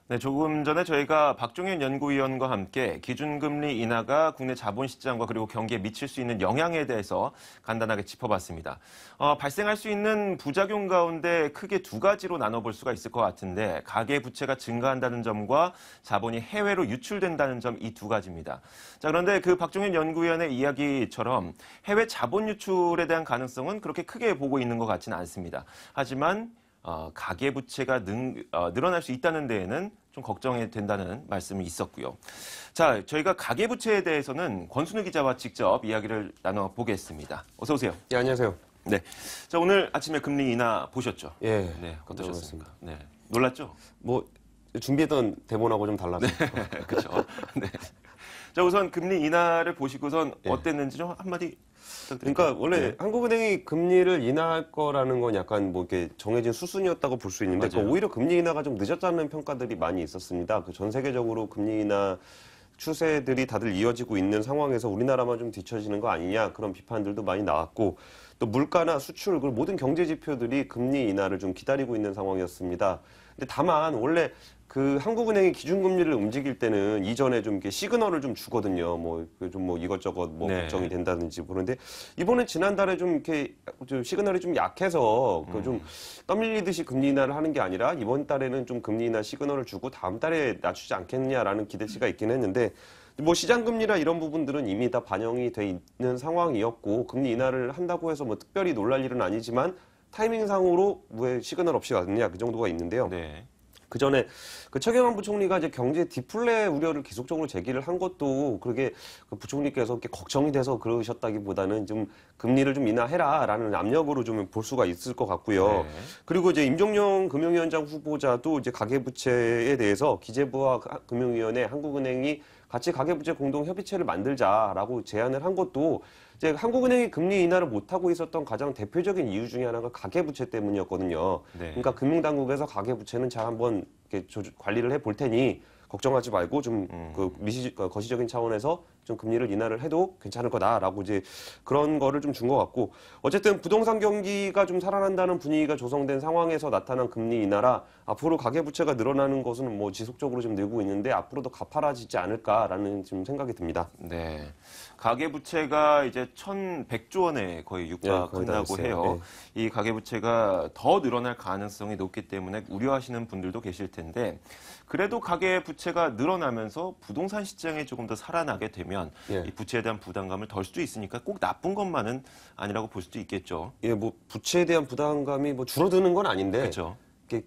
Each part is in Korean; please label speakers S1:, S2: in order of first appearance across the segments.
S1: 네, 조금 전에 저희가 박종현 연구위원과 함께 기준금리 인하가 국내 자본시장과 그리고 경기에 미칠 수 있는 영향에 대해서 간단하게 짚어봤습니다. 발생할 수 있는 부작용 가운데 크게 두 가지로 나눠볼 수가 있을 것 같은데 가계부채가 증가한다는 점과 자본이 해외로 유출된다는 점 이 두 가지입니다. 자, 그런데 그 박종현 연구위원의 이야기처럼 해외 자본 유출에 대한 가능성은 그렇게 크게 보고 있는 것 같지는 않습니다. 하지만 가계부채가 늘어날 수 있다는 데에는 좀 걱정이 된다는 말씀이 있었고요. 자, 저희가 가계부채에 대해서는 권순우 기자와 직접 이야기를 나눠보겠습니다. 어서 오세요.
S2: 예, 안녕하세요.
S1: 네. 자, 오늘 아침에 금리 인하 보셨죠?
S2: 예.
S1: 네, 어떠셨습니까? 네. 놀랐죠?
S2: 뭐 준비했던 대본하고 좀 달라서.
S1: 그렇죠. 네. 자, 우선 금리 인하를 보시고선
S2: 예.
S1: 어땠는지 좀 한마디
S2: 그러니까 원래
S1: 네.
S2: 한국은행이 금리를 인하할 거라는 건 약간 뭐 이렇게 정해진 수순이었다고 볼 수 있는데 오히려 금리 인하가 좀 늦었다는 평가들이 많이 있었습니다. 그 전 세계적으로 금리 인하 추세들이 다들 이어지고 있는 상황에서 우리나라만 좀 뒤처지는 거 아니냐 그런 비판들도 많이 나왔고 또 물가나 수출 그리고 모든 경제 지표들이 금리 인하를 좀 기다리고 있는 상황이었습니다. 근데 다만 원래 그 한국은행이 기준금리를 움직일 때는 이전에 좀 이렇게 시그널을 좀 주거든요. 뭐 이것저것 뭐
S1: 네.
S2: 걱정이 된다든지 그런데 이번에 지난달에 좀 이렇게 좀 시그널이 좀 약해서 그 좀 떠밀리듯이 금리 인하를 하는 게 아니라 이번 달에는 좀 금리 인하 시그널을 주고 다음 달에 낮추지 않겠느냐라는 기대치가 있긴 했는데 뭐 시장 금리나 이런 부분들은 이미 다 반영이 돼 있는 상황이었고 금리 인하를 한다고 해서 뭐 특별히 놀랄 일은 아니지만 타이밍상으로 왜 시그널 없이 갔느냐 그 정도가 있는데요.
S1: 네.
S2: 그 전에 그 최경환 부총리가 이제 경제 디플레 우려를 계속적으로 제기를 한 것도 그렇게 그 부총리께서 이렇게 걱정이 돼서 그러셨다기보다는 좀 금리를 좀 인하해라라는 압력으로 좀 볼 수가 있을 것 같고요.
S1: 네.
S2: 그리고 이제 임종용 금융위원장 후보자도 이제 가계부채에 대해서 기재부와 금융위원회, 한국은행이 같이 가계부채 공동협의체를 만들자라고 제안을 한 것도 이제 한국은행이 금리 인하를 못하고 있었던 가장 대표적인 이유 중에 하나가 가계부채 때문이었거든요.
S1: 네.
S2: 그러니까 금융당국에서 가계부채는 잘 한번 이렇게 관리를 해볼 테니 걱정하지 말고 좀 거시적인 차원에서 좀 금리를 인하를 해도 괜찮을 거다라고 이제 그런 거를 좀 준 것 같고 어쨌든 부동산 경기가 좀 살아난다는 분위기가 조성된 상황에서 나타난 금리 인하라 앞으로 가계부채가 늘어나는 것은 뭐 지속적으로 좀 늘고 있는데 앞으로도 가파라지지 않을까라는 지금 생각이 듭니다.
S1: 네. 가계부채가 이제 1,100조 원에 거의 육박한다고 해요. 네. 이 가계부채가 더 늘어날 가능성이 높기 때문에 우려하시는 분들도 계실 텐데 그래도 가계부채가 늘어나면서 부동산 시장이 조금 더 살아나게 되면 이 부채에 대한 부담감을 덜 수도 있으니까 꼭 나쁜 것만은 아니라고 볼 수도 있겠죠.
S2: 예, 뭐 부채에 대한 부담감이 뭐 줄어드는 건 아닌데
S1: 그렇죠.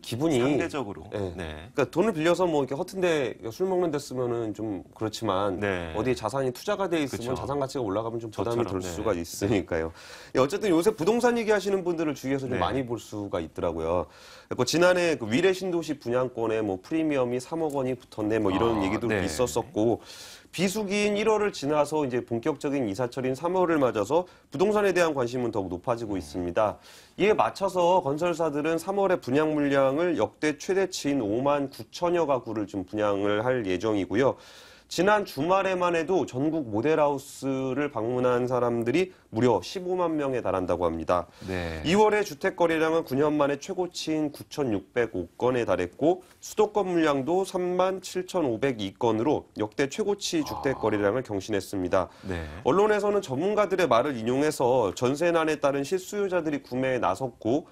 S2: 기분이
S1: 상대적으로.
S2: 네.
S1: 네.
S2: 그러니까 돈을 빌려서 뭐 이렇게 허튼데 술 먹는 데 쓰면은 좀 그렇지만
S1: 네.
S2: 어디에 자산이 투자가 돼 있으면
S1: 그쵸.
S2: 자산 가치가 올라가면 좀 부담이 들
S1: 네.
S2: 수가 있으니까요. 예, 어쨌든 요새 부동산 얘기하시는 분들을 주위에서 좀
S1: 네.
S2: 많이 볼 수가 있더라고요. 그 지난해 그 위례 신도시 분양권에 뭐 프리미엄이 3억 원이 붙었네 뭐 이런 얘기도
S1: 네.
S2: 있었었고 비수기인 1월을 지나서 이제 본격적인 이사철인 3월을 맞아서 부동산에 대한 관심은 더욱 높아지고 있습니다. 이에 맞춰서 건설사들은 3월에 분양 물량을 역대 최대치인 5만 9천여 가구를 좀 분양을 할 예정이고요. 지난 주말에만 해도 전국 모델하우스를 방문한 사람들이 무려 15만 명에 달한다고 합니다.
S1: 네.
S2: 2월에 주택 거래량은 9년 만에 최고치인 9,605건에 달했고 수도권 물량도 3만 7,502건으로 역대 최고치 주택 거래량을 경신했습니다.
S1: 네.
S2: 언론에서는 전문가들의 말을 인용해서 전세난에 따른 실수요자들이 구매에 나섰고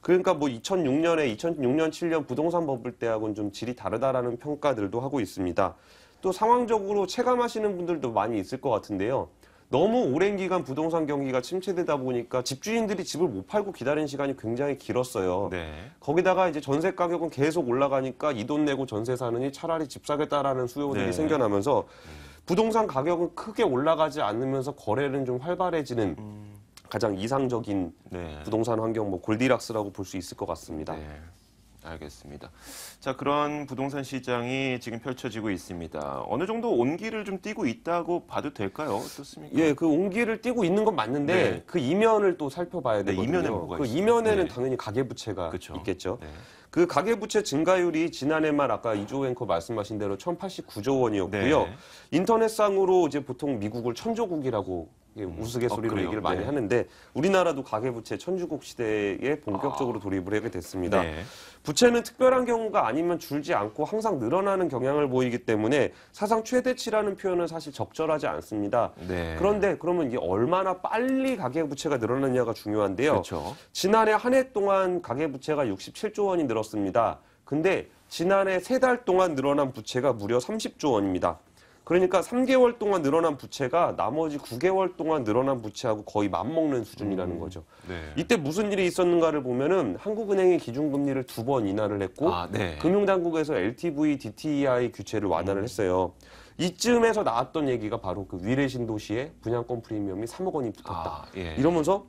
S2: 그러니까 뭐 2006년, 7년 부동산 버블 때하고는 좀 질이 다르다라는 평가들도 하고 있습니다. 또 상황적으로 체감하시는 분들도 많이 있을 것 같은데요. 너무 오랜 기간 부동산 경기가 침체되다 보니까 집주인들이 집을 못 팔고 기다린 시간이 굉장히 길었어요.
S1: 네.
S2: 거기다가 이제 전세 가격은 계속 올라가니까 이 돈 내고 전세 사느니 차라리 집 사겠다라는 수요들이
S1: 네.
S2: 생겨나면서 부동산 가격은 크게 올라가지 않으면서 거래는 좀 활발해지는 가장 이상적인
S1: 네.
S2: 부동산 환경, 뭐 골디락스라고 볼 수 있을 것 같습니다.
S1: 네. 알겠습니다. 자, 그런 부동산 시장이 지금 펼쳐지고 있습니다. 어느 정도 온기를 좀 띠고 있다고 봐도 될까요? 어떻습니까?
S2: 예, 그 온기를 띠고 있는 건 맞는데
S1: 네.
S2: 그 이면을 또 살펴봐야
S1: 네,
S2: 되거든요.
S1: 이면에 뭐가
S2: 그
S1: 있어요?
S2: 이면에는
S1: 네.
S2: 당연히 가계부채가
S1: 그쵸.
S2: 있겠죠.
S1: 네.
S2: 그 가계부채 증가율이 지난해 말 아까 이조 앵커 말씀하신 대로 1,089조 원이었고요.
S1: 네.
S2: 인터넷상으로 이제 보통 미국을 천조국이라고 우스갯소리로
S1: 그래요?
S2: 얘기를 많이
S1: 네.
S2: 하는데 우리나라도 가계부채 천주국 시대에 본격적으로 돌입을 하게 됐습니다.
S1: 네.
S2: 부채는 특별한 경우가 아니면 줄지 않고 항상 늘어나는 경향을 보이기 때문에 사상 최대치라는 표현은 사실 적절하지 않습니다.
S1: 네.
S2: 그런데 그러면 이게 얼마나 빨리 가계부채가 늘어났냐가 중요한데요.
S1: 그렇죠.
S2: 지난해 한 해 동안 가계부채가 67조 원이 늘었습니다. 근데 지난해 3달 동안 늘어난 부채가 무려 30조 원입니다. 그러니까 3개월 동안 늘어난 부채가 나머지 9개월 동안 늘어난 부채하고 거의 맞먹는 수준이라는 거죠.
S1: 네.
S2: 이때 무슨 일이 있었는가를 보면은 한국은행이 기준금리를 2번 인하를 했고
S1: 네.
S2: 금융당국에서 LTV, DTI 규제를 완화를 했어요. 이쯤에서 나왔던 얘기가 바로 그 위례 신도시의 분양권 프리미엄이 3억 원이 붙었다.
S1: 예.
S2: 이러면서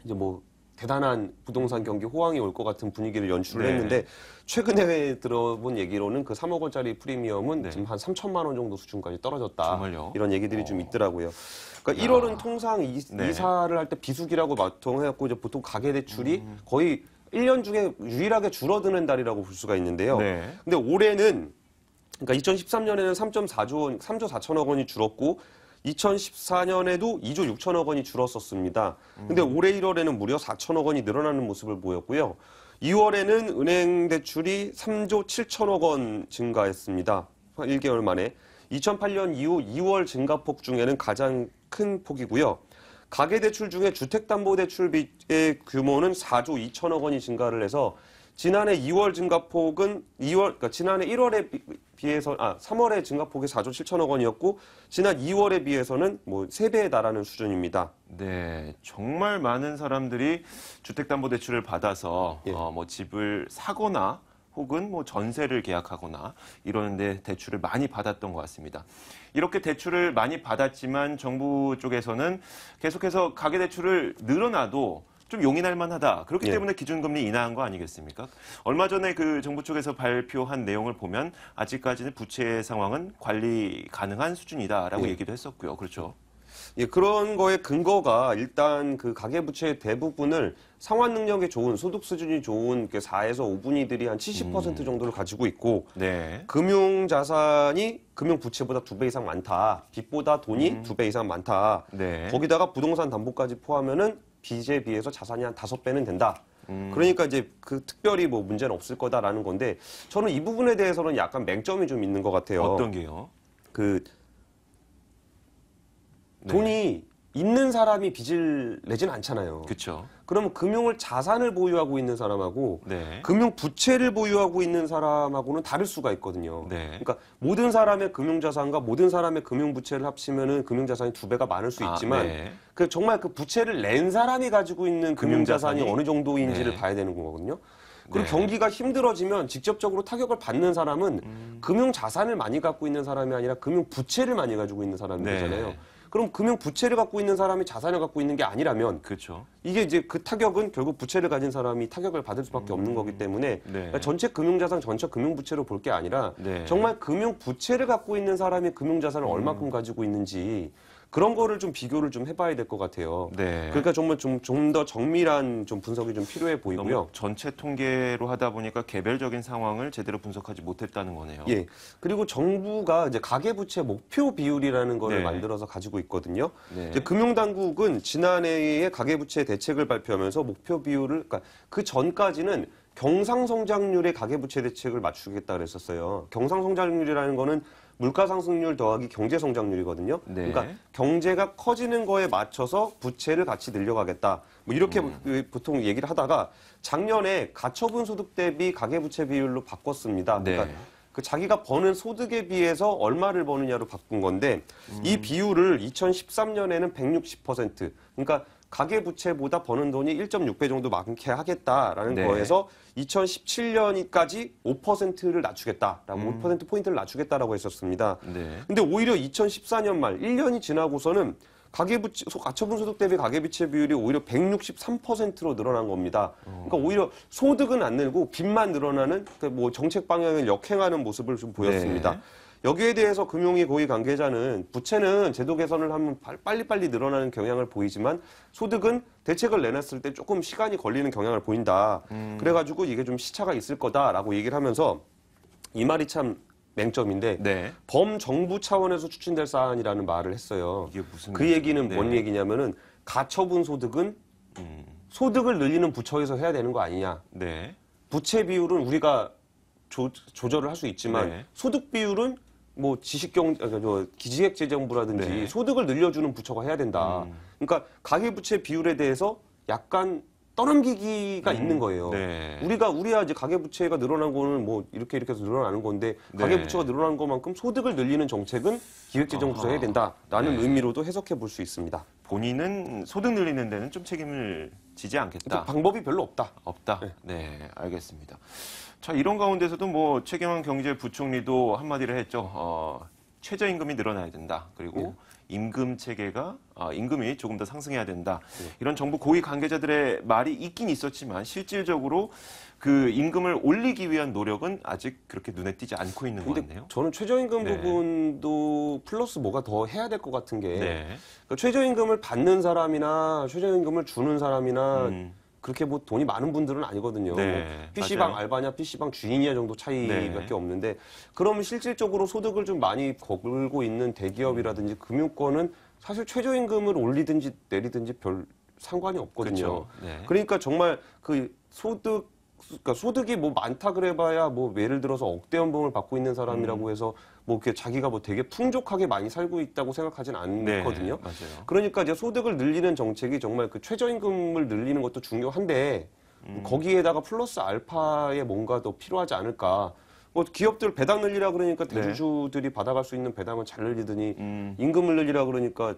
S2: 이제 뭐 대단한 부동산 경기 호황이 올 것 같은 분위기를 연출을
S1: 네.
S2: 했는데 최근에 들어본 얘기로는 그 3억 원짜리 프리미엄은
S1: 네.
S2: 지금 한 3천만 원 정도 수준까지 떨어졌다.
S1: 정말요?
S2: 이런 얘기들이 좀 있더라고요. 그러니까 1월은 통상
S1: 네.
S2: 이사를 할 때 비수기라고 보통 해갖고 이제 보통 가계대출이 거의 1년 중에 유일하게 줄어드는 달이라고 볼 수가 있는데요.
S1: 네.
S2: 근데 올해는 그러니까 2013년에는 3.4조 원, 3조 4천억 원이 줄었고 2014년에도 2조 6천억 원이 줄었었습니다. 근데 올해 1월에는 무려 4천억 원이 늘어나는 모습을 보였고요. 2월에는 은행 대출이 3조 7천억 원 증가했습니다. 1개월 만에. 2008년 이후 2월 증가폭 중에는 가장 큰 폭이고요. 가계대출 중에 주택담보대출비의 규모는 4조 2천억 원이 증가를 해서 지난해 2월 증가폭은 그러니까 지난해 1월에 비해서 3월에 증가폭이 4조 7천억 원이었고 지난 2월에 비해서는 뭐 3배에 달하는 수준입니다.
S1: 네, 정말 많은 사람들이 주택담보대출을 받아서
S2: 예.
S1: 뭐 집을 사거나 혹은 뭐 전세를 계약하거나 이러는데 대출을 많이 받았던 것 같습니다. 이렇게 대출을 많이 받았지만 정부 쪽에서는 계속해서 가계대출을 늘어나도 좀 용인할 만하다. 그렇기
S2: 예.
S1: 때문에 기준금리 인하한 거 아니겠습니까? 얼마 전에 그 정부 쪽에서 발표한 내용을 보면 아직까지는 부채 상황은 관리 가능한 수준이다라고
S2: 예.
S1: 얘기도 했었고요. 그렇죠.
S2: 예, 그런 거의 근거가 일단 그 가계부채의 대부분을 상환 능력이 좋은 소득 수준이 좋은 4에서 5분위들이 한 70% 정도를 가지고 있고
S1: 네.
S2: 금융 자산이 금융 부채보다 2배 이상 많다. 빚보다 돈이 2배 이상 많다.
S1: 네.
S2: 거기다가 부동산 담보까지 포함하면은 빚에 비해서 자산이 한 5배는 된다. 그러니까 이제 그 특별히 뭐 문제는 없을 거다라는 건데 저는 이 부분에 대해서는 약간 맹점이 좀 있는 것 같아요.
S1: 어떤 게요?
S2: 그
S1: 네.
S2: 돈이 있는 사람이 빚을 내지는 않잖아요.
S1: 그렇죠.
S2: 그러면 금융을 자산을 보유하고 있는 사람하고
S1: 네.
S2: 금융 부채를 보유하고 있는 사람하고는 다를 수가 있거든요.
S1: 네.
S2: 그러니까 모든 사람의 금융 자산과 모든 사람의 금융 부채를 합치면은 금융 자산이 2배가 많을 수 있지만
S1: 네.
S2: 그 정말 그 부채를 낸 사람이 가지고 있는 금융 자산이
S1: 금융자산이?
S2: 어느 정도인지를
S1: 네.
S2: 봐야 되는 거거든요. 그리고
S1: 네.
S2: 경기가 힘들어지면 직접적으로 타격을 받는 사람은 금융 자산을 많이 갖고 있는 사람이 아니라 금융 부채를 많이 가지고 있는 사람이
S1: 네.
S2: 되잖아요. 그럼 금융 부채를 갖고 있는 사람이 자산을 갖고 있는 게 아니라면
S1: 그렇죠.
S2: 이게 이제 그 타격은 결국 부채를 가진 사람이 타격을 받을 수밖에 없는 거기 때문에
S1: 네.
S2: 그러니까 전체 금융자산, 전체 금융부채로 볼 게 아니라
S1: 네.
S2: 정말 금융부채를 갖고 있는 사람이 금융자산을 얼마큼 가지고 있는지 그런 거를 좀 비교를 좀 해봐야 될 것 같아요.
S1: 네.
S2: 그러니까 정말 좀 더 정밀한 좀 분석이 좀 필요해 보이고요.
S1: 너무 전체 통계로 하다 보니까 개별적인 상황을 제대로 분석하지 못했다는 거네요.
S2: 예. 그리고 정부가 이제 가계부채 목표 비율이라는 거를
S1: 네.
S2: 만들어서 가지고 있거든요.
S1: 네.
S2: 이제 금융당국은 지난해에 가계부채 대책을 발표하면서 목표 비율을, 그러니까 그 전까지는 경상성장률의 가계부채 대책을 맞추겠다 그랬었어요. 경상성장률이라는 거는 물가상승률 더하기 경제성장률이거든요.
S1: 네.
S2: 그러니까 경제가 커지는 거에 맞춰서 부채를 같이 늘려가겠다. 뭐 이렇게 보통 얘기를 하다가 작년에 가처분 소득 대비 가계부채 비율로 바꿨습니다.
S1: 네.
S2: 그러니까 그 자기가 버는 소득에 비해서 얼마를 버느냐로 바꾼 건데 이 비율을 2013년에는 160%, 그러니까 가계부채보다 버는 돈이 1.6배 정도 많게 하겠다라는
S1: 네.
S2: 거에서 2017년까지 5%를 낮추겠다라고 5%포인트를 낮추겠다라고 했었습니다.
S1: 네.
S2: 근데 오히려 2014년 말 1년이 지나고서는 가처분 소득 대비 가계부채 비율이 오히려 163%로 늘어난 겁니다. 그러니까 오히려 소득은 안 늘고 빚만 늘어나는 뭐 정책 방향을 역행하는 모습을 좀 보였습니다.
S1: 네.
S2: 여기에 대해서 금융위 고위 관계자는 부채는 제도 개선을 하면 빨리빨리 늘어나는 경향을 보이지만 소득은 대책을 내놨을 때 조금 시간이 걸리는 경향을 보인다. 그래가지고 이게 좀 시차가 있을 거다라고 얘기를 하면서 이 말이 참 맹점인데
S1: 네.
S2: 범정부 차원에서 추진될 사안이라는 말을 했어요.
S1: 이게 무슨
S2: 그 얘기는
S1: 네.
S2: 뭔 얘기냐면은 가처분 소득은 소득을 늘리는 부처에서 해야 되는 거 아니냐.
S1: 네.
S2: 부채 비율은 우리가 조절을 할 수 있지만
S1: 네.
S2: 소득 비율은 뭐 기지획재정부라든지
S1: 네.
S2: 소득을 늘려주는 부처가 해야 된다. 그러니까 가계부채 비율에 대해서 약간 떠넘기기가 있는 거예요.
S1: 네.
S2: 우리야 이제 가계부채가 늘어난 거는 뭐 이렇게 해서 늘어나는 건데
S1: 네.
S2: 가계부채가 늘어난 것만큼 소득을 늘리는 정책은 기획재정부에서 해야 된다라는
S1: 네.
S2: 의미로도 해석해 볼 수 있습니다.
S1: 본인은 소득 늘리는 데는 좀 책임을 지지 않겠다.
S2: 방법이 별로 없다.
S1: 없다. 네, 알겠습니다. 자, 이런 가운데서도 뭐 최경환 경제부총리도 한마디를 했죠. 최저임금이 늘어나야 된다. 그리고 임금 체계가 임금이 조금 더 상승해야 된다. 이런 정부 고위 관계자들의 말이 있긴 있었지만 실질적으로 그 임금을 올리기 위한 노력은 아직 그렇게 눈에 띄지 않고 있는 것
S2: 근데
S1: 같네요.
S2: 저는 최저임금
S1: 네.
S2: 부분도 플러스 뭐가 더 해야 될 것 같은 게
S1: 네.
S2: 그러니까 최저임금을 받는 사람이나 최저임금을 주는 사람이나 그렇게 뭐 돈이 많은 분들은 아니거든요.
S1: 네,
S2: 뭐 PC방
S1: 맞아요.
S2: 알바냐 PC방 주인이냐 정도 차이밖에
S1: 네.
S2: 없는데 그러면 실질적으로 소득을 좀 많이 걸고 있는 대기업이라든지 금융권은 사실 최저임금을 올리든지 내리든지 별 상관이 없거든요.
S1: 그렇죠. 네.
S2: 그러니까 정말 그 그러니까 소득이 뭐 많다 그래봐야 뭐 예를 들어서 억대 연봉을 받고 있는 사람이라고 해서 뭐 이렇게 자기가 뭐 되게 풍족하게 많이 살고 있다고 생각하진 않거든요.
S1: 네, 맞아요.
S2: 그러니까 이제 소득을 늘리는 정책이 정말 그 최저임금을 늘리는 것도 중요한데 거기에다가 플러스 알파에 뭔가 더 필요하지 않을까. 뭐 기업들 배당 늘리라 그러니까
S1: 네.
S2: 대주주들이 받아갈 수 있는 배당은 잘 늘리더니 임금을 늘리라 그러니까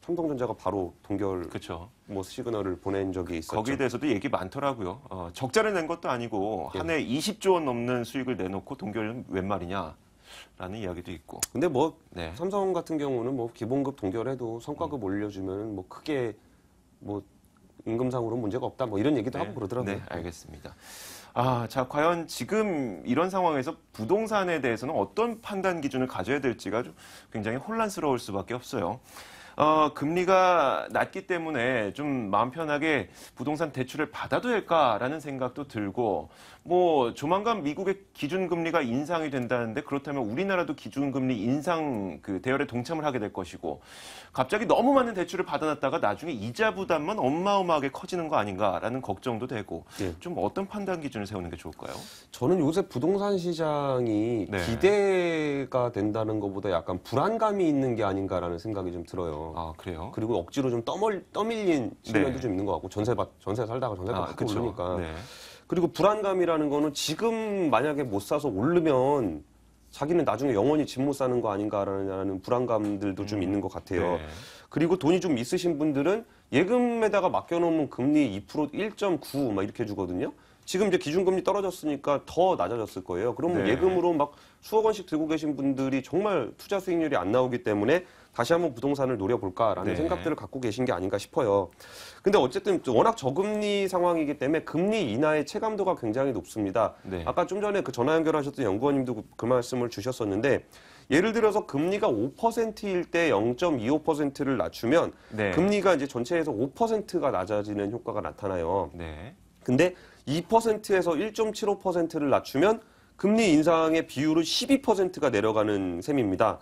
S2: 삼성전자가 바로 동결
S1: 그렇죠.
S2: 뭐 시그널을 보낸 적이 있었죠.
S1: 거기에 대해서도 얘기 많더라고요. 적자를 낸 것도 아니고 한 해 20조 원 넘는 수익을 내놓고 동결은 웬 말이냐. 라는 이야기도 있고.
S2: 근데 뭐
S1: 네.
S2: 삼성 같은 경우는 뭐 기본급 동결해도 성과급 올려주면 뭐 크게 뭐 임금상으로는 문제가 없다 뭐 이런 얘기도 하고 그러더라고요.
S1: 네, 알겠습니다. 자, 과연 지금 이런 상황에서 부동산에 대해서는 어떤 판단 기준을 가져야 될지가 좀 굉장히 혼란스러울 수밖에 없어요. 금리가 낮기 때문에 좀 마음 편하게 부동산 대출을 받아도 될까라는 생각도 들고, 뭐, 조만간 미국의 기준금리가 인상이 된다는데, 그렇다면 우리나라도 기준금리 인상 그 대열에 동참을 하게 될 것이고, 갑자기 너무 많은 대출을 받아놨다가 나중에 이자 부담만 어마어마하게 커지는 거 아닌가라는 걱정도 되고,
S2: 예.
S1: 좀 어떤 판단 기준을 세우는 게 좋을까요?
S2: 저는 요새 부동산 시장이
S1: 네.
S2: 기대가 된다는 것보다 약간 불안감이 있는 게 아닌가라는 생각이 좀 들어요.
S1: 그래요?
S2: 그리고 억지로 좀 떠밀린 측면도
S1: 네.
S2: 좀 있는 것 같고 전세 살다가 전세 받고
S1: 그쵸.
S2: 오르니까.
S1: 네.
S2: 그리고 불안감이라는 거는 지금 만약에 못 사서 오르면 자기는 나중에 영원히 집 못 사는 거 아닌가라는 불안감들도 좀 있는 것 같아요.
S1: 네.
S2: 그리고 돈이 좀 있으신 분들은 예금에다가 맡겨놓으면 금리 2% 1.9 막 이렇게 주거든요. 지금 이제 기준금리 떨어졌으니까 더 낮아졌을 거예요. 그러면
S1: 네.
S2: 예금으로 막 수억 원씩 들고 계신 분들이 정말 투자 수익률이 안 나오기 때문에 다시 한번 부동산을 노려볼까라는
S1: 네.
S2: 생각들을 갖고 계신 게 아닌가 싶어요. 근데 어쨌든 워낙 저금리 상황이기 때문에 금리 인하의 체감도가 굉장히 높습니다.
S1: 네.
S2: 아까 좀 전에 그 전화 연결하셨던 연구원님도 그 말씀을 주셨었는데 예를 들어서 금리가 5%일 때 0.25%를 낮추면
S1: 네.
S2: 금리가 이제 전체에서 5%가 낮아지는 효과가 나타나요.
S1: 네.
S2: 근데 2%에서 1.75%를 낮추면 금리 인상의 비율은 12%가 내려가는 셈입니다.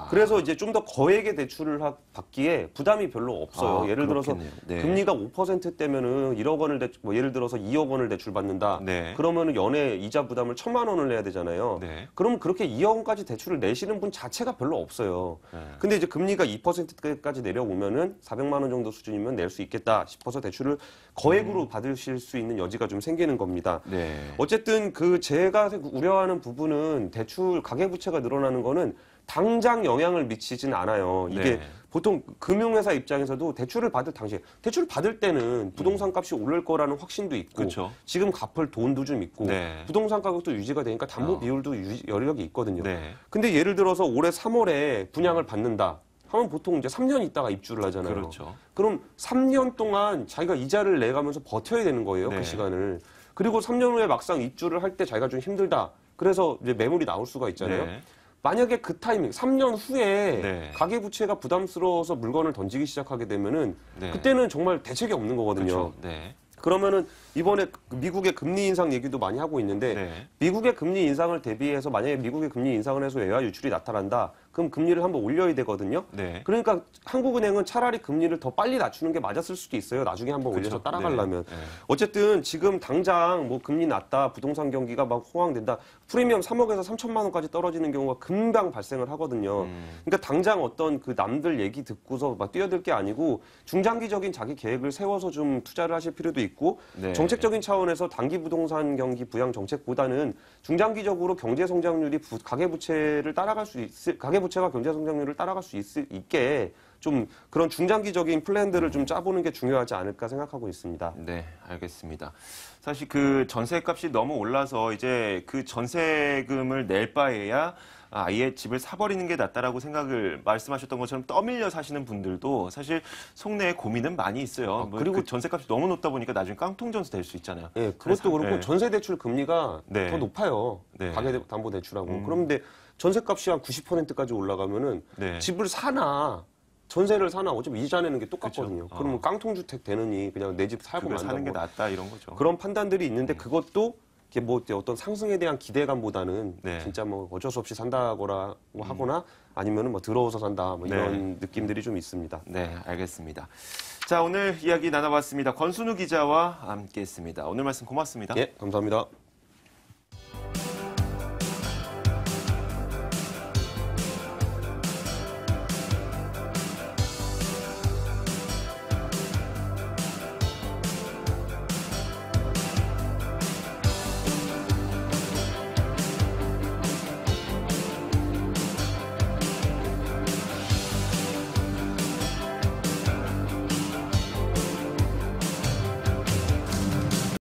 S2: 그래서 이제 좀 더 거액의 대출을 받기에 부담이 별로 없어요. 예를 들어서
S1: 네.
S2: 금리가 5%대면은 1억 원을 뭐 예를 들어서 2억 원을 대출 받는다.
S1: 네.
S2: 그러면은 연에 이자 부담을 1,000만 원을 내야 되잖아요.
S1: 네.
S2: 그럼 그렇게 2억 원까지 대출을 내시는 분 자체가 별로 없어요.
S1: 네.
S2: 근데 이제 금리가 2%까지 내려오면은 400만 원 정도 수준이면 낼 수 있겠다 싶어서 대출을 거액으로 받으실 수 있는 여지가 좀 생기는 겁니다.
S1: 네.
S2: 어쨌든 그 제가 우려하는 부분은 대출 가계부채가 늘어나는 거는 당장 영향을 미치진 않아요. 이게
S1: 네.
S2: 보통 금융회사 입장에서도 대출을 받을 당시에 대출을 받을 때는 부동산 값이 오를 거라는 확신도 있고
S1: 그쵸.
S2: 지금 갚을 돈도 좀 있고
S1: 네.
S2: 부동산 가격도 유지가 되니까 담보 비율도 여력이 있거든요.
S1: 네.
S2: 근데 예를 들어서 올해 3월에 분양을 받는다 하면 보통 이제 3년 있다가 입주를 하잖아요.
S1: 그렇죠.
S2: 그럼 3년 동안 자기가 이자를 내가면서 버텨야 되는 거예요.
S1: 네.
S2: 그 시간을. 그리고 3년 후에 막상 입주를 할 때 자기가 좀 힘들다. 그래서 이제 매물이 나올 수가 있잖아요.
S1: 네.
S2: 만약에 그 타이밍 3년 후에
S1: 네.
S2: 가계부채가 부담스러워서 물건을 던지기 시작하게 되면은
S1: 네.
S2: 그때는 정말 대책이 없는 거거든요.
S1: 그렇죠. 네.
S2: 그러면은 이번에 미국의 금리 인상 얘기도 많이 하고 있는데
S1: 네.
S2: 미국의 금리 인상을 대비해서 만약에 미국의 금리 인상을 해서 외화 유출이 나타난다. 그럼 금리를 한번 올려야 되거든요.
S1: 네.
S2: 그러니까 한국은행은 차라리 금리를 더 빨리 낮추는 게 맞았을 수도 있어요. 나중에 한번
S1: 그렇죠.
S2: 올려서 따라가려면.
S1: 네. 네.
S2: 어쨌든 지금 당장 뭐 금리 낮다, 부동산 경기가 막 호황된다. 프리미엄 3억에서 3천만 원까지 떨어지는 경우가 금방 발생을 하거든요. 그러니까 당장 어떤 그 남들 얘기 듣고서 막 뛰어들 게 아니고 중장기적인 자기 계획을 세워서 좀 투자를 하실 필요도 있고
S1: 네.
S2: 정책적인 차원에서 단기 부동산 경기 부양 정책보다는 중장기적으로 경제 성장률이 가계부채를 따라갈 수 있을 가계부채가 경제 성장률을 따라갈 수 있게 좀 그런 중장기적인 플랜들을 좀 짜보는 게 중요하지 않을까 생각하고 있습니다.
S1: 네, 알겠습니다. 사실 그 전세값이 너무 올라서 이제 그 전세금을 낼 바에야 아예 집을 사버리는 게 낫다라고 생각을 말씀하셨던 것처럼 떠밀려 사시는 분들도 사실 속내에 고민은 많이 있어요. 뭐
S2: 그리고
S1: 그 전세값이 너무 높다 보니까 나중에 깡통전세 될 수 있잖아요.
S2: 예, 그것도 그렇고
S1: 네.
S2: 전세대출 금리가
S1: 네.
S2: 더 높아요.
S1: 네.
S2: 가계담보대출하고. 그런데 전세값이 한 90%까지 올라가면은
S1: 네.
S2: 집을 사나 전세를 사나 어차피 이자 내는 게 똑같거든요.
S1: 그쵸.
S2: 그러면 깡통주택 되느니 그냥 내 집 살고
S1: 그걸
S2: 만다
S1: 사는 게
S2: 뭐
S1: 낫다 이런 거죠.
S2: 그런 판단들이 있는데 그것도 이게 뭐 어떤 상승에 대한 기대감보다는
S1: 네.
S2: 진짜 뭐 어쩔 수 없이 산다거나 하거나 아니면은 뭐 들어오서 산다 뭐 이런 느낌들이 좀 있습니다.
S1: 네, 알겠습니다. 자, 오늘 이야기 나눠봤습니다. 권순우 기자와 함께했습니다. 오늘 말씀 고맙습니다.
S2: 예, 감사합니다.